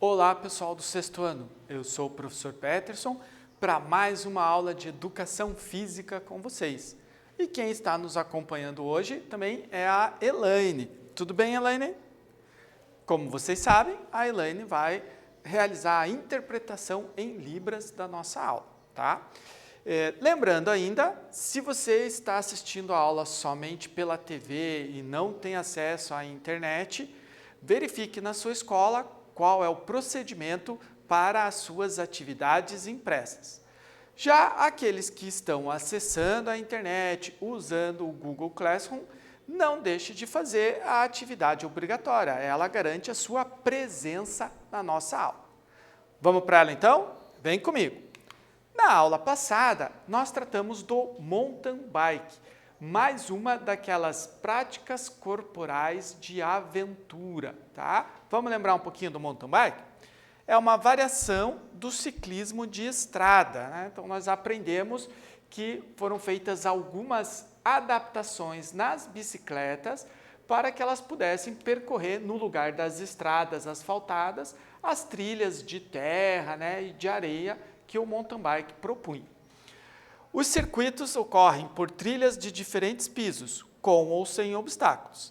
Olá, pessoal do sexto ano. Eu sou o professor Peterson para mais uma aula de educação física com vocês. E quem está nos acompanhando hoje também é a Elaine. Tudo bem, Elaine? Como vocês sabem, a Elaine vai realizar a interpretação em Libras da nossa aula, tá? Lembrando ainda, se você está assistindo a aula somente pela TV e não tem acesso à internet, verifique na sua escola qual é o procedimento para as suas atividades impressas. Já aqueles que estão acessando a internet usando o Google Classroom, não deixe de fazer a atividade obrigatória. Ela garante a sua presença na nossa aula. Vamos para ela então? Vem comigo! Na aula passada, nós tratamos do mountain bike, mais uma daquelas práticas corporais de aventura, tá? Vamos lembrar um pouquinho do mountain bike? É uma variação do ciclismo de estrada, né? Então, nós aprendemos que foram feitas algumas adaptações nas bicicletas para que elas pudessem percorrer no lugar das estradas asfaltadas as trilhas de terra, né, e de areia que o mountain bike propunha. Os circuitos ocorrem por trilhas de diferentes pisos, com ou sem obstáculos.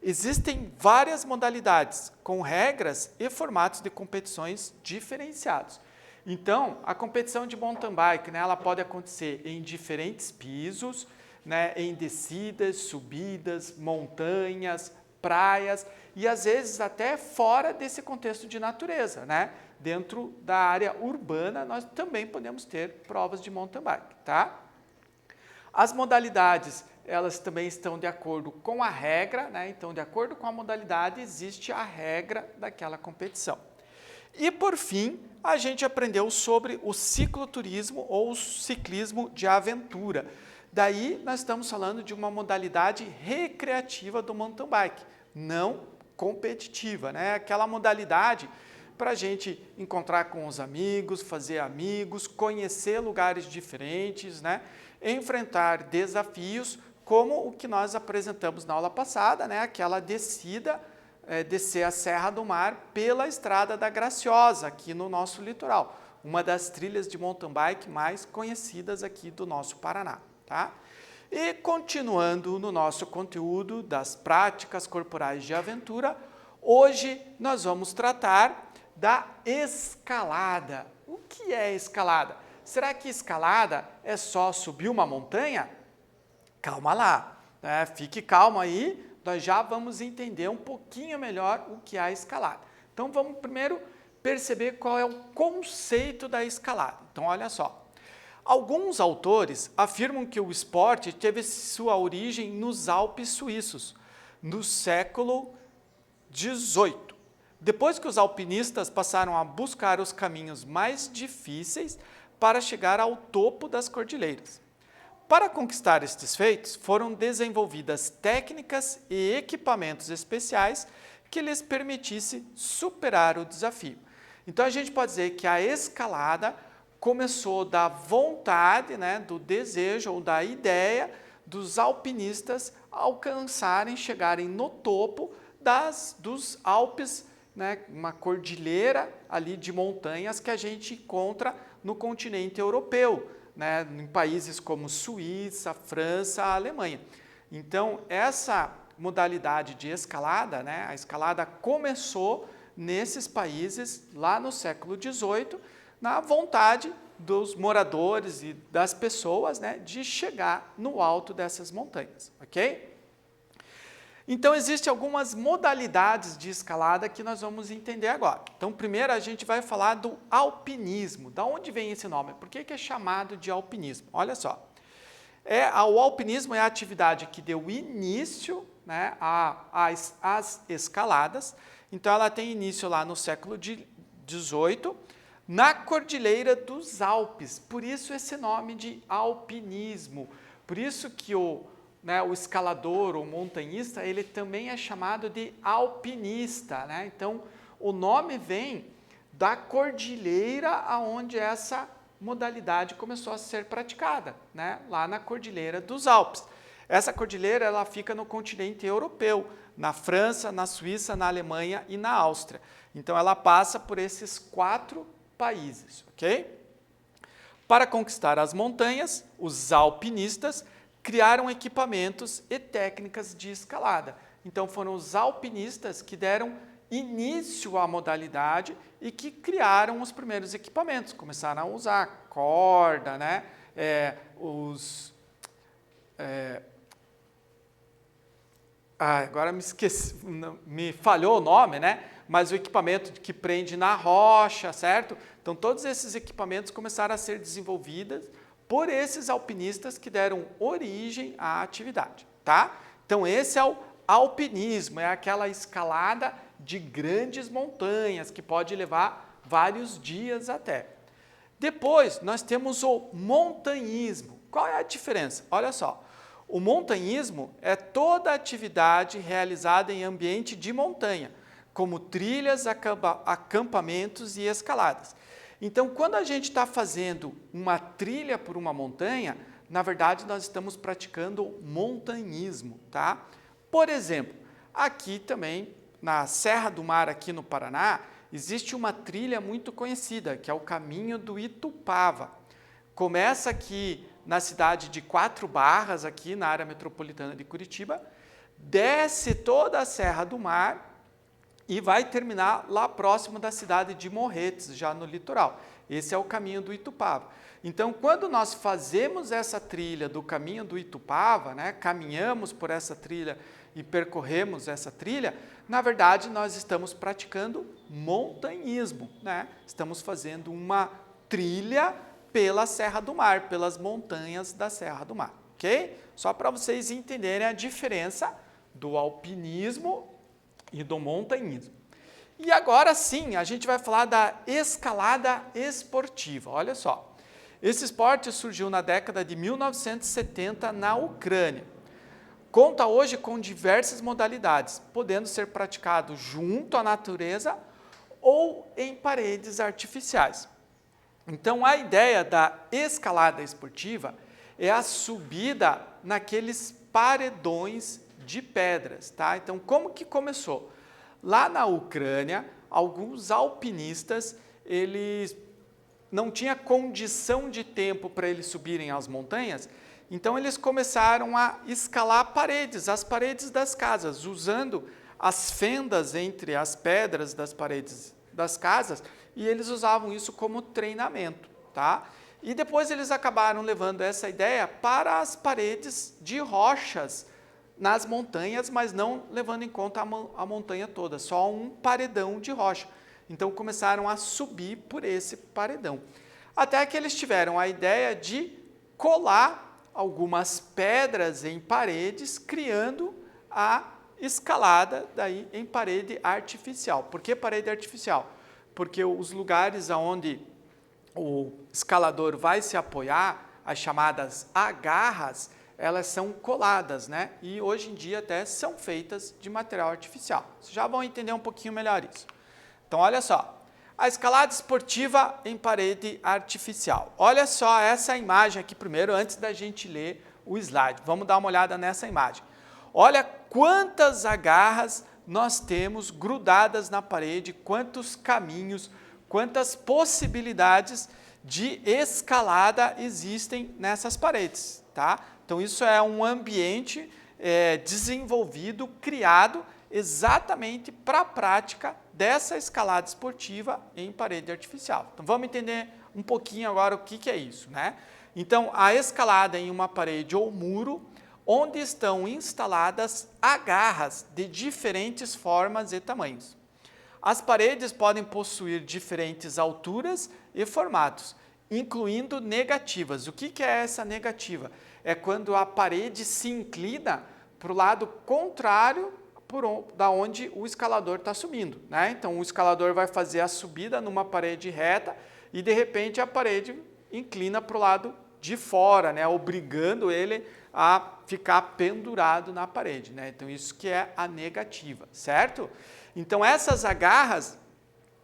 Existem várias modalidades, com regras e formatos de competições diferenciados. Então, a competição de mountain bike, né, ela pode acontecer em diferentes pisos, né, em descidas, subidas, montanhas, praias e às vezes até fora desse contexto de natureza, né? Dentro da área urbana, nós também podemos ter provas de mountain bike, tá? As modalidades, elas também estão de acordo com a regra, né? Então, de acordo com a modalidade, existe a regra daquela competição. E, por fim, a gente aprendeu sobre o cicloturismo ou ciclismo de aventura. Daí, nós estamos falando de uma modalidade recreativa do mountain bike, não competitiva, né? Aquela modalidade para a gente encontrar com os amigos, fazer amigos, conhecer lugares diferentes, né? Enfrentar desafios, como o que nós apresentamos na aula passada, né? Aquela descida, descer a Serra do Mar pela Estrada da Graciosa, aqui no nosso litoral, uma das trilhas de mountain bike mais conhecidas aqui do nosso Paraná, tá? E continuando no nosso conteúdo das práticas corporais de aventura, hoje nós vamos tratar da escalada. O que é escalada? Será que escalada é só subir uma montanha? Calma lá, né? Fique calmo aí, nós já vamos entender um pouquinho melhor o que é a escalada. Então vamos primeiro perceber qual é o conceito da escalada. Então olha só, alguns autores afirmam que o esporte teve sua origem nos Alpes suíços, no século XVIII. Depois que os alpinistas passaram a buscar os caminhos mais difíceis para chegar ao topo das cordilheiras. Para conquistar estes feitos, foram desenvolvidas técnicas e equipamentos especiais que lhes permitisse superar o desafio. Então a gente pode dizer que a escalada começou da vontade, né, do desejo ou da ideia dos alpinistas alcançarem, chegarem no topo dos Alpes, né, uma cordilheira ali de montanhas que a gente encontra no continente europeu, né, em países como Suíça, França, Alemanha. Então, essa modalidade de escalada, né, a escalada começou nesses países lá no século XVIII, na vontade dos moradores e das pessoas, né, de chegar no alto dessas montanhas, ok? Então, existem algumas modalidades de escalada que nós vamos entender agora. Então, primeiro a gente vai falar do alpinismo. Da onde vem esse nome? Por que é chamado de alpinismo? Olha só, o alpinismo é a atividade que deu início, né, às escaladas. Então, ela tem início lá no século XVIII, na Cordilheira dos Alpes. Por isso esse nome de alpinismo. Por isso que o escalador ou montanhista, ele também é chamado de alpinista, né? Então, o nome vem da cordilheira aonde essa modalidade começou a ser praticada, né? Lá na Cordilheira dos Alpes. Essa cordilheira ela fica no continente europeu, na França, na Suíça, na Alemanha e na Áustria. Então, ela passa por esses 4 países, ok? Para conquistar as montanhas, os alpinistas criaram equipamentos e técnicas de escalada. Então, foram os alpinistas que deram início à modalidade e que criaram os primeiros equipamentos. Começaram a usar corda, né? Agora me esqueci, me falhou o nome, né? Mas o equipamento que prende na rocha, certo? Então, todos esses equipamentos começaram a ser desenvolvidos por esses alpinistas que deram origem à atividade, tá? Então, esse é o alpinismo, é aquela escalada de grandes montanhas que pode levar vários dias até. Depois, nós temos o montanhismo. Qual é a diferença? Olha só. O montanhismo é toda atividade realizada em ambiente de montanha, como trilhas, acampamentos e escaladas. Então, quando a gente está fazendo uma trilha por uma montanha, na verdade, nós estamos praticando montanhismo, tá? Por exemplo, aqui também, na Serra do Mar, aqui no Paraná, existe uma trilha muito conhecida, que é o Caminho do Itupava. Começa aqui na cidade de Quatro Barras, aqui na área metropolitana de Curitiba, desce toda a Serra do Mar e vai terminar lá próximo da cidade de Morretes, já no litoral. Esse é o Caminho do Itupava. Então, quando nós fazemos essa trilha do Caminho do Itupava, né, caminhamos por essa trilha e percorremos essa trilha, na verdade, nós estamos praticando montanhismo, né? Estamos fazendo uma trilha pela Serra do Mar, pelas montanhas da Serra do Mar, ok? Só para vocês entenderem a diferença do alpinismo e do montanhismo. E agora sim, a gente vai falar da escalada esportiva. Olha só, esse esporte surgiu na década de 1970 na Ucrânia. Conta hoje com diversas modalidades, podendo ser praticado junto à natureza ou em paredes artificiais. Então, a ideia da escalada esportiva é a subida naqueles paredões de pedras, tá? Então, como que começou? Lá na Ucrânia, alguns alpinistas, eles não tinham condição de tempo para eles subirem as montanhas, então eles começaram a escalar paredes, as paredes das casas, usando as fendas entre as pedras das paredes das casas, e eles usavam isso como treinamento, tá? E depois eles acabaram levando essa ideia para as paredes de rochas nas montanhas, mas não levando em conta a montanha toda, só um paredão de rocha. Então começaram a subir por esse paredão. Até que eles tiveram a ideia de colar algumas pedras em paredes, criando a escalada daí em parede artificial. Por que parede artificial? Porque os lugares onde o escalador vai se apoiar, as chamadas agarras, elas são coladas, né? E hoje em dia até são feitas de material artificial. Vocês já vão entender um pouquinho melhor isso. Então, olha só. A escalada esportiva em parede artificial. Olha só essa imagem aqui primeiro, antes da gente ler o slide. Vamos dar uma olhada nessa imagem. Olha quantas agarras nós temos grudadas na parede, quantos caminhos, quantas possibilidades de escalada existem nessas paredes, tá? Então, isso é um ambiente desenvolvido, criado exatamente para a prática dessa escalada esportiva em parede artificial. Então, vamos entender um pouquinho agora o que é isso, né? Então, a escalada em uma parede ou muro, onde estão instaladas agarras de diferentes formas e tamanhos. As paredes podem possuir diferentes alturas e formatos, incluindo negativas. O que é essa negativa? É quando a parede se inclina para o lado contrário da onde o escalador está subindo, né? Então, o escalador vai fazer a subida numa parede reta e, de repente, a parede inclina para o lado de fora, né? Obrigando ele a ficar pendurado na parede, né? Então, isso que é a negativa, certo? Então, essas agarras,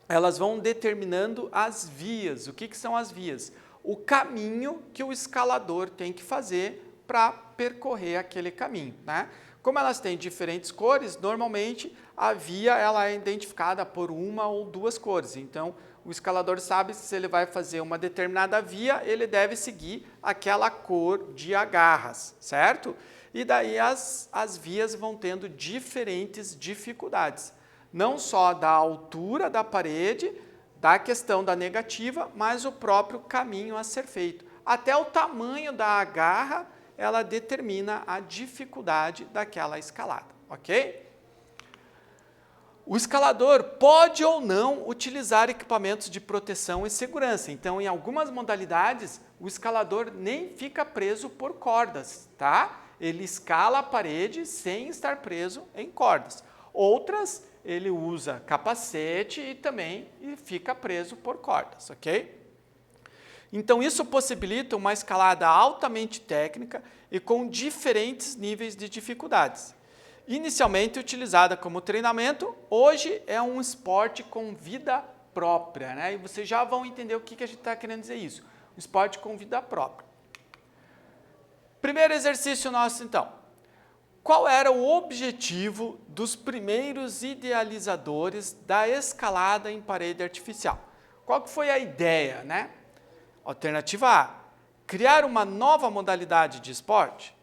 elas vão determinando as vias. O que são as vias? O caminho que o escalador tem que fazer para percorrer aquele caminho, né? Como elas têm diferentes cores, normalmente a via ela é identificada por uma ou duas cores. Então, o escalador sabe que se ele vai fazer uma determinada via, ele deve seguir aquela cor de agarras, certo? E daí as vias vão tendo diferentes dificuldades. Não só da altura da parede, da questão da negativa, mas o próprio caminho a ser feito. Até o tamanho da agarra, ela determina a dificuldade daquela escalada, ok? O escalador pode ou não utilizar equipamentos de proteção e segurança. Então, em algumas modalidades, o escalador nem fica preso por cordas, tá? Ele escala a parede sem estar preso em cordas. Outras, ele usa capacete e também fica preso por cordas, ok? Então, isso possibilita uma escalada altamente técnica e com diferentes níveis de dificuldades. Inicialmente utilizada como treinamento, hoje é um esporte com vida própria, né? E vocês já vão entender o que a gente está querendo dizer isso. Um esporte com vida própria. Primeiro exercício nosso, então. Qual era o objetivo dos primeiros idealizadores da escalada em parede artificial? Qual que foi a ideia, né? Alternativa A, criar uma nova modalidade de esporte.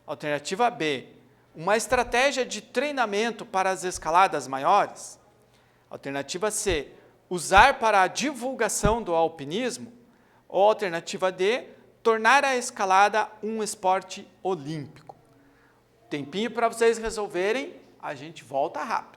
Alternativa B, uma estratégia de treinamento para as escaladas maiores. Alternativa C, usar para a divulgação do alpinismo. Ou alternativa D, tornar a escalada um esporte olímpico. Tempinho para vocês resolverem, a gente volta rápido.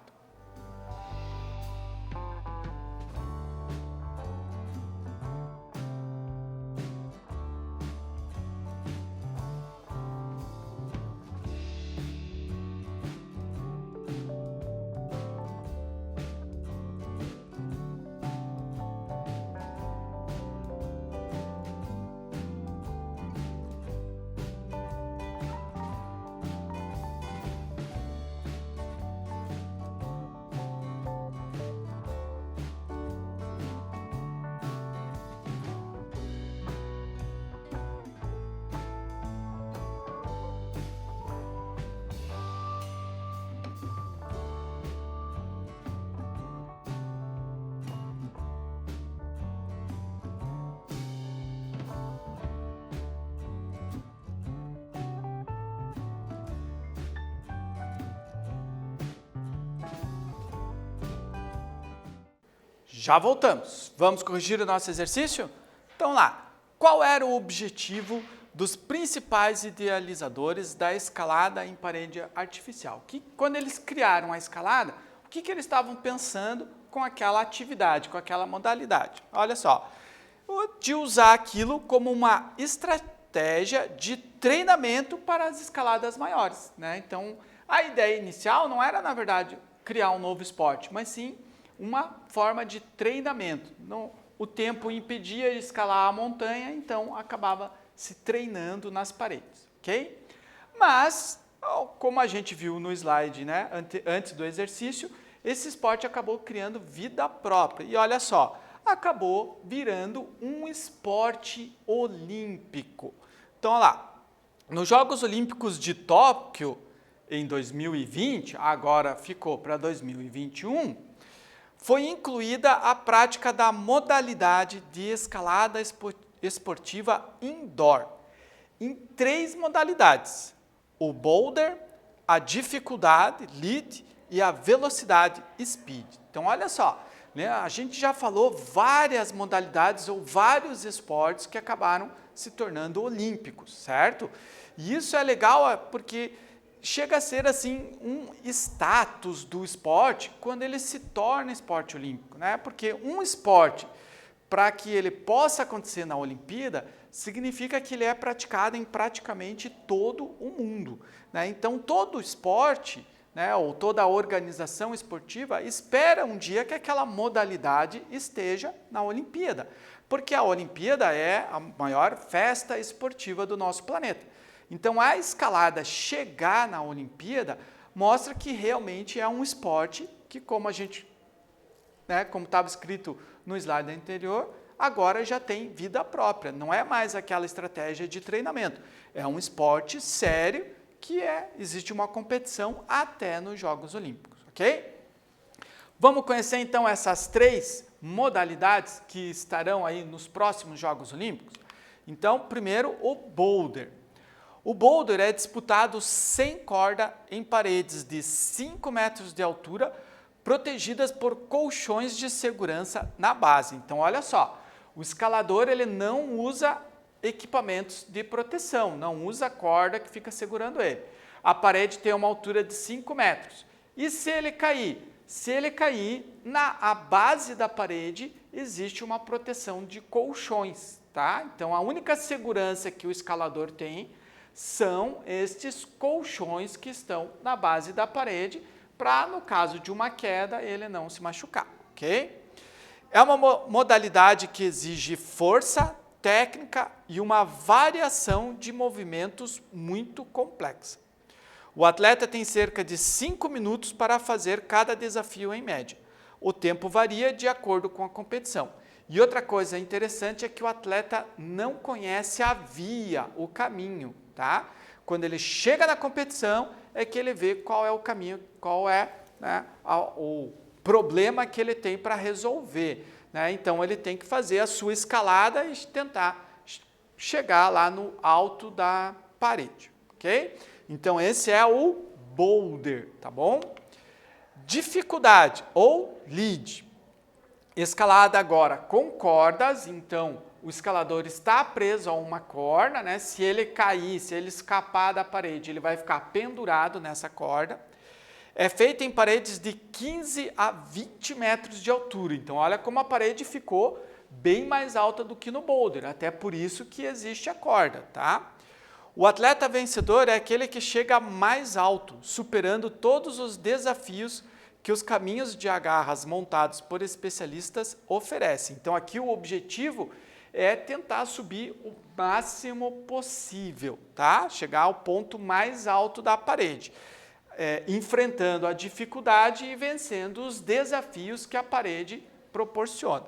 Já voltamos. Vamos corrigir o nosso exercício? Então lá, qual era o objetivo dos principais idealizadores da escalada em parede artificial? Quando eles criaram a escalada, o que eles estavam pensando com aquela atividade, com aquela modalidade? Olha só, de usar aquilo como uma estratégia de treinamento para as escaladas maiores, né? Então, a ideia inicial não era, na verdade, criar um novo esporte, mas sim uma forma de treinamento. O tempo impedia de escalar a montanha, então acabava se treinando nas paredes, ok? Mas, como a gente viu no slide, né, antes do exercício, esse esporte acabou criando vida própria. E olha só, acabou virando um esporte olímpico. Então, olha lá, nos Jogos Olímpicos de Tóquio, em 2020, agora ficou para 2021, foi incluída a prática da modalidade de escalada esportiva indoor, em 3 modalidades: o boulder, a dificuldade, lead, e a velocidade, speed. Então, olha só, né, a gente já falou várias modalidades ou vários esportes que acabaram se tornando olímpicos, certo? E isso é legal porque chega a ser assim um status do esporte quando ele se torna esporte olímpico, né? Porque um esporte, para que ele possa acontecer na Olimpíada, significa que ele é praticado em praticamente todo o mundo, né? Então, todo esporte, né, ou toda a organização esportiva espera um dia que aquela modalidade esteja na Olimpíada, porque a Olimpíada é a maior festa esportiva do nosso planeta. Então, a escalada chegar na Olimpíada mostra que realmente é um esporte que, como a gente, né, como estava escrito no slide anterior, agora já tem vida própria, não é mais aquela estratégia de treinamento. É um esporte sério que existe uma competição até nos Jogos Olímpicos, ok? Vamos conhecer então essas 3 modalidades que estarão aí nos próximos Jogos Olímpicos? Então, primeiro, o boulder. O boulder é disputado sem corda em paredes de 5 metros de altura, protegidas por colchões de segurança na base. Então, olha só, o escalador ele não usa equipamentos de proteção, não usa corda que fica segurando ele. A parede tem uma altura de 5 metros. E se ele cair? Se ele cair, na base da parede existe uma proteção de colchões, tá? Então, a única segurança que o escalador tem são estes colchões que estão na base da parede, para, no caso de uma queda, ele não se machucar, ok? É uma modalidade que exige força, técnica e uma variação de movimentos muito complexa. O atleta tem cerca de 5 minutos para fazer cada desafio em média. O tempo varia de acordo com a competição. E outra coisa interessante é que o atleta não conhece a via, o caminho, tá? Quando ele chega na competição, é que ele vê qual é o caminho, qual é, né, o problema que ele tem para resolver, né? Então, ele tem que fazer a sua escalada e tentar chegar lá no alto da parede, ok? Então, esse é o boulder, tá bom? Dificuldade ou lead. Escalada agora com cordas, então o escalador está preso a uma corda, né? Se ele cair, se ele escapar da parede, ele vai ficar pendurado nessa corda. É feita em paredes de 15 a 20 metros de altura. Então, olha como a parede ficou bem mais alta do que no boulder, até por isso que existe a corda, tá? O atleta vencedor é aquele que chega mais alto, superando todos os desafios que os caminhos de agarras montados por especialistas oferecem. Então, aqui o objetivo é tentar subir o máximo possível, tá? Chegar ao ponto mais alto da parede, enfrentando a dificuldade e vencendo os desafios que a parede proporciona.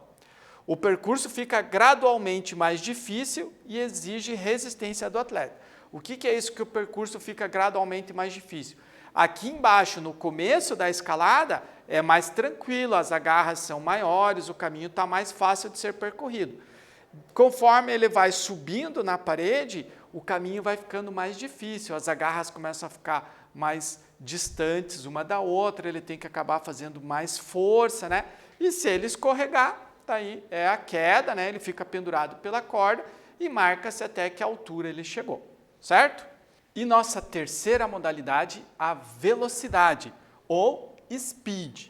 O percurso fica gradualmente mais difícil e exige resistência do atleta. O que é isso que o percurso fica gradualmente mais difícil? Aqui embaixo, no começo da escalada, é mais tranquilo, as agarras são maiores, o caminho está mais fácil de ser percorrido. Conforme ele vai subindo na parede, o caminho vai ficando mais difícil, as agarras começam a ficar mais distantes uma da outra, ele tem que acabar fazendo mais força, né? E se ele escorregar, daí é a queda, né? Ele fica pendurado pela corda e marca-se até que altura ele chegou, certo? E nossa terceira modalidade, a velocidade, ou speed.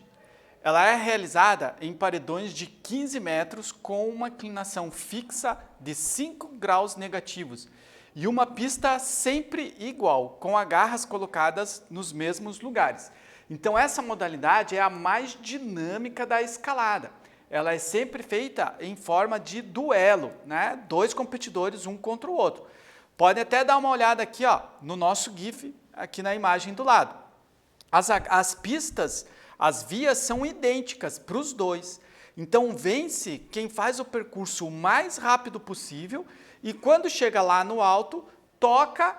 Ela é realizada em paredões de 15 metros com uma inclinação fixa de 5 graus negativos e uma pista sempre igual, com agarras colocadas nos mesmos lugares. Então, essa modalidade é a mais dinâmica da escalada. Ela é sempre feita em forma de duelo, né? 2 competidores, um contra o outro. Pode até dar uma olhada aqui, ó, no nosso GIF, aqui na imagem do lado. As pistas, as vias são idênticas para os dois. Então, vence quem faz o percurso o mais rápido possível e quando chega lá no alto, toca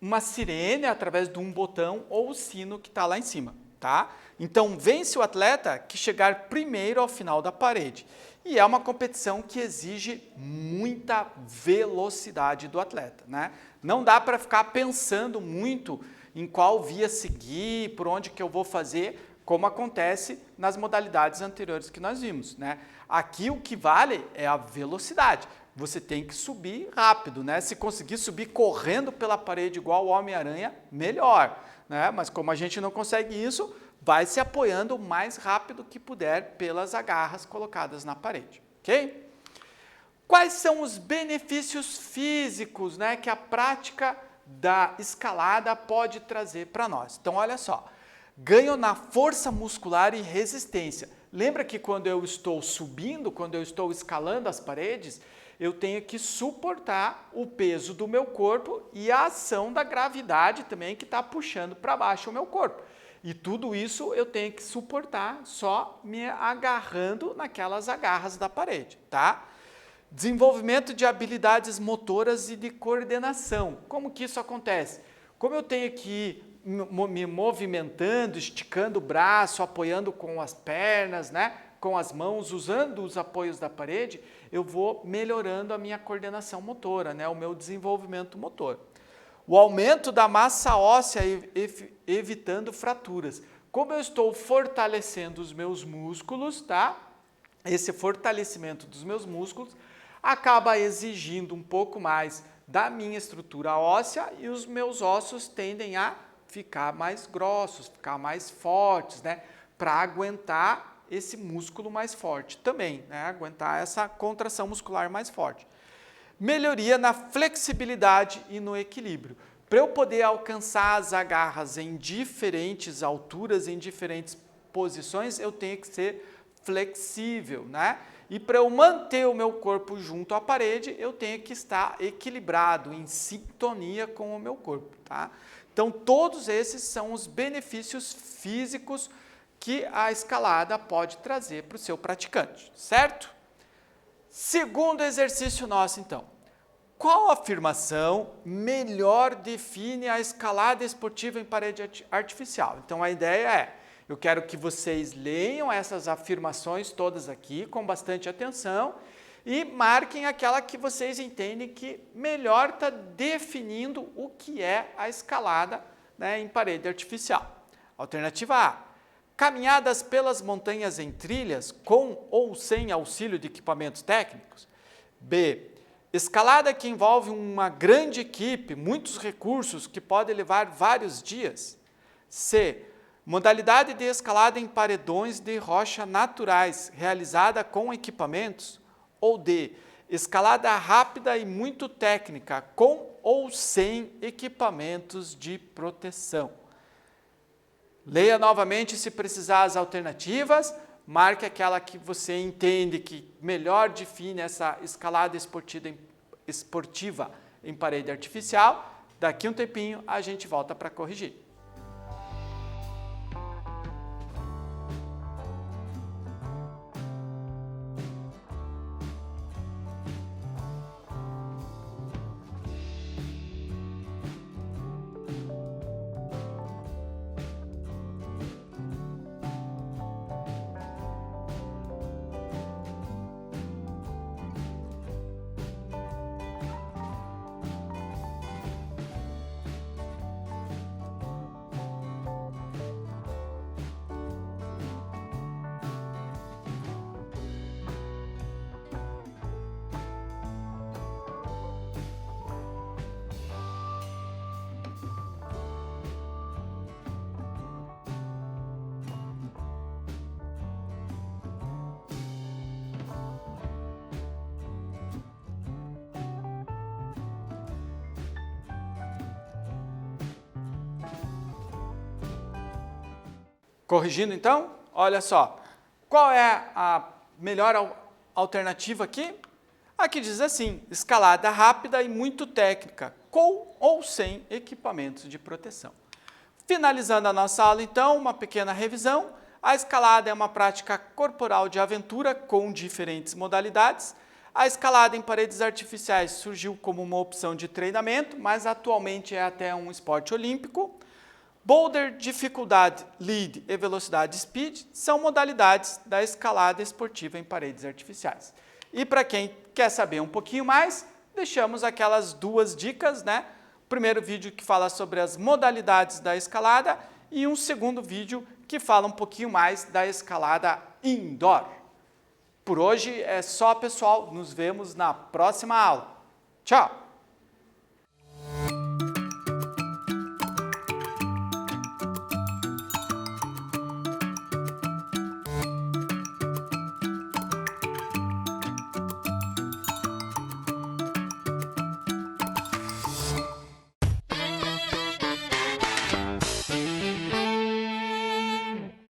uma sirene através de um botão ou o sino que está lá em cima, tá? Então, vence o atleta que chegar primeiro ao final da parede. E é uma competição que exige muita velocidade do atleta, né? Não dá para ficar pensando muito em qual via seguir, por onde que eu vou fazer, como acontece nas modalidades anteriores que nós vimos, né? Aqui o que vale é a velocidade. Você tem que subir rápido, né? Se conseguir subir correndo pela parede igual o Homem-Aranha, melhor, né? Mas como a gente não consegue isso, vai se apoiando o mais rápido que puder pelas agarras colocadas na parede, ok? Quais são os benefícios físicos, né, que a prática da escalada pode trazer para nós? Então, olha só, ganho na força muscular e resistência. Lembra que quando eu estou subindo, quando eu estou escalando as paredes, eu tenho que suportar o peso do meu corpo e a ação da gravidade também que está puxando para baixo o meu corpo. E tudo isso eu tenho que suportar só me agarrando naquelas agarras da parede, tá? Desenvolvimento de habilidades motoras e de coordenação. Como que isso acontece? Como eu tenho que ir me movimentando, esticando o braço, apoiando com as pernas, né? Com as mãos, usando os apoios da parede, eu vou melhorando a minha coordenação motora, né? O meu desenvolvimento motor. O aumento da massa óssea, evitando fraturas. Como eu estou fortalecendo os meus músculos, tá? Esse fortalecimento dos meus músculos acaba exigindo um pouco mais da minha estrutura óssea e os meus ossos tendem a ficar mais grossos, ficar mais fortes, né? Para aguentar esse músculo mais forte também, né? Aguentar essa contração muscular mais forte. Melhoria na flexibilidade e no equilíbrio. Para eu poder alcançar as agarras em diferentes alturas, em diferentes posições, eu tenho que ser flexível, né? E para eu manter o meu corpo junto à parede, eu tenho que estar equilibrado, em sintonia com o meu corpo, tá? Então, todos esses são os benefícios físicos que a escalada pode trazer para o seu praticante, certo? Segundo exercício nosso, então. Qual afirmação melhor define a escalada esportiva em parede artificial? Então, a ideia é, eu quero que vocês leiam essas afirmações todas aqui com bastante atenção e marquem aquela que vocês entendem que melhor está definindo o que é a escalada, né, em parede artificial. Alternativa A. Caminhadas pelas montanhas em trilhas com ou sem auxílio de equipamentos técnicos. B. Escalada que envolve uma grande equipe, muitos recursos que pode levar vários dias. C. Modalidade de escalada em paredões de rocha naturais, realizada com equipamentos. Ou D. Escalada rápida e muito técnica, com ou sem equipamentos de proteção. Leia novamente se precisar as alternativas, marque aquela que você entende que melhor define essa escalada esportiva em parede artificial. Daqui um tempinho a gente volta para corrigir. Corrigindo então, olha só, qual é a melhor alternativa aqui? Aqui diz assim, escalada rápida e muito técnica, com ou sem equipamentos de proteção. Finalizando a nossa aula então, uma pequena revisão. A escalada é uma prática corporal de aventura com diferentes modalidades. A escalada em paredes artificiais surgiu como uma opção de treinamento, mas atualmente é até um esporte olímpico. Boulder, dificuldade, lead e velocidade speed são modalidades da escalada esportiva em paredes artificiais. E para quem quer saber um pouquinho mais, deixamos aquelas duas dicas, né? O primeiro vídeo que fala sobre as modalidades da escalada e um segundo vídeo que fala um pouquinho mais da escalada indoor. Por hoje é só, pessoal. Nos vemos na próxima aula. Tchau!